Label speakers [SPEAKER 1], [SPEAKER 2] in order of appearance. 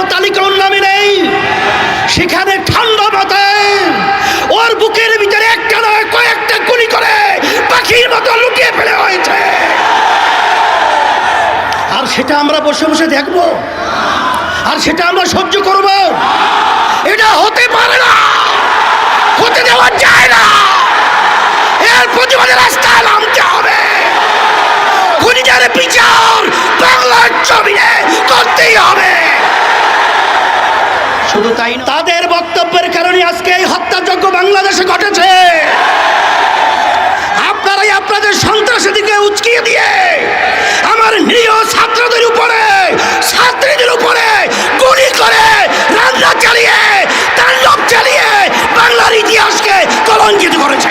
[SPEAKER 1] কোনো তালিকা ওর নামে নেই। সেখানে ঠান্ডা মাথায় ওর বুকের ভিতরে একটা নয় কয়েকটা গুলি করে পাখির মতো লুকিয়ে ফেলে হয়েছে। আর সেটা আমরা বসে বসে দেখব, আর সেটা আমরা সহ্য করব? এটা হতে পারে না, হতে দেওয়া যায় না। এর প্রতিবাদে রাস্তায় নামতে হবে। খুনিদের বিচার বাংলার জমিনে করতেই হবে। শুধু তাই না, তাদের বক্তব্যের কারণে আজকে এই হত্যাযজ্ঞ বাংলাদেশে ঘটেছে। আপনারাই আপনাদের সন্ত্রাসীদেরকে উচকিয়ে দিয়ে আমার নিরীহ ছাত্রদের উপরে, ছাত্রীদের উপরে গুলি করে, রান্না চালিয়ে, তাণ্ডব চালিয়ে বাংলার ইতিহাসকে কলঙ্কিত করেছে।